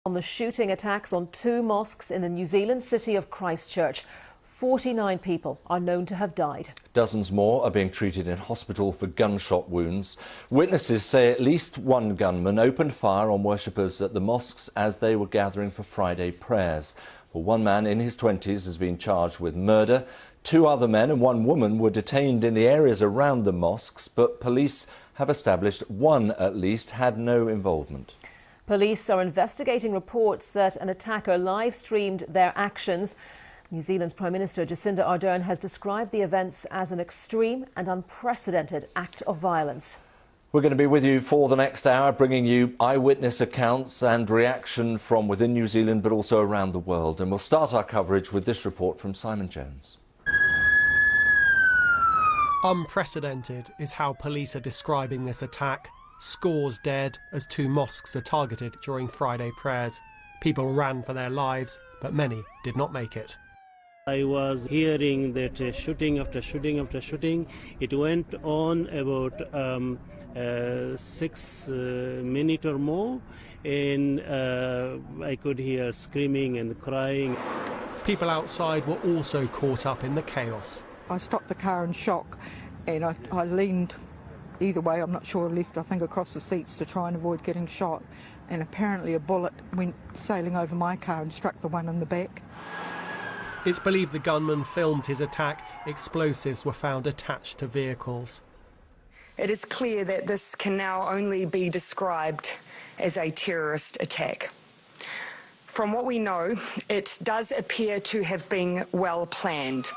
On the shooting attacks on 2 mosques in the New Zealand city of Christchurch. 49 people are known to have died. Dozens more are being treated in hospital for gunshot wounds. Witnesses say at least one gunman opened fire on worshippers at the mosques as they were gathering for Friday prayers. Well, one man in his 20s has been charged with murder. 2 other men and 1 woman were detained in the areas around the mosques, but police have established one at least had no involvement. Police are investigating reports that an attacker live-streamed their actions. New Zealand's Prime Minister Jacinda Ardern has described the events as an extreme and unprecedented act of violence. We're going to be with you for the next hour, bringing you eyewitness accounts and reaction from within New Zealand but also around the world. And we'll start our coverage with this report from Simon Jones. Unprecedented is how police are describing this attack. Scores dead as 2 mosques are targeted during Friday prayers. People ran for their lives, but many did not make it. I was hearing that shooting after shooting after shooting. It went on about 6 minutes or more, and I could hear screaming and crying. People outside were also caught up in the chaos. I stopped the car in shock, and I leaned either way, I'm not sure, left I think across the seats to try and avoid getting shot, and apparently a bullet went sailing over my car and struck the one in the back. It's believed the gunman filmed his attack. Explosives were found attached to vehicles. It is clear that this can now only be described as a terrorist attack. From what we know, it does appear to have been well planned.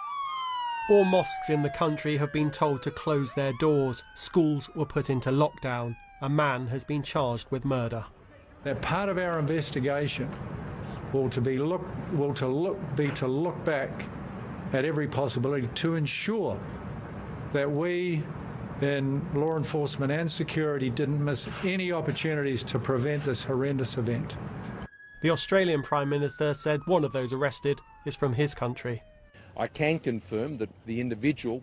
All mosques in the country have been told to close their doors. Schools were put into lockdown. A man has been charged with murder. That part of our investigation will be to look back at every possibility to ensure that we in law enforcement and security didn't miss any opportunities to prevent this horrendous event. The Australian Prime Minister said one of those arrested is from his country. I can confirm that the individual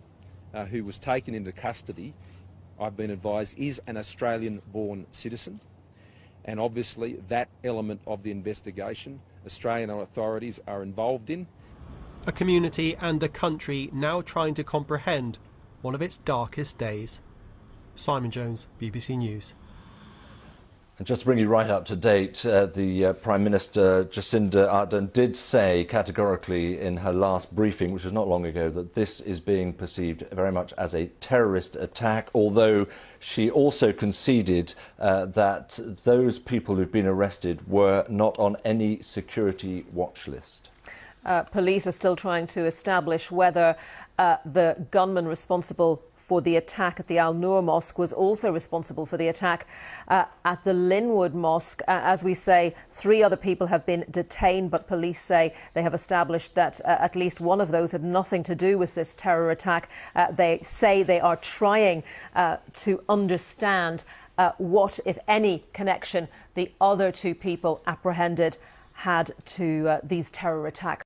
who was taken into custody, I've been advised, is an Australian-born citizen, and obviously that element of the investigation Australian authorities are involved in. A community and a country now trying to comprehend one of its darkest days. Simon Jones, BBC News. And just to bring you right up to date, the Prime Minister Jacinda Ardern did say categorically in her last briefing, which was not long ago, that this is being perceived very much as a terrorist attack, although she also conceded that those people who've been arrested were not on any security watch list. Police are still trying to establish whether the gunman responsible for the attack at the Al Noor Mosque was also responsible for the attack at the Linwood Mosque. As we say, 3 other people have been detained, but police say they have established that at least one of those had nothing to do with this terror attack. They say they are trying to understand what, if any, connection the other 2 people apprehended had to these terror attacks.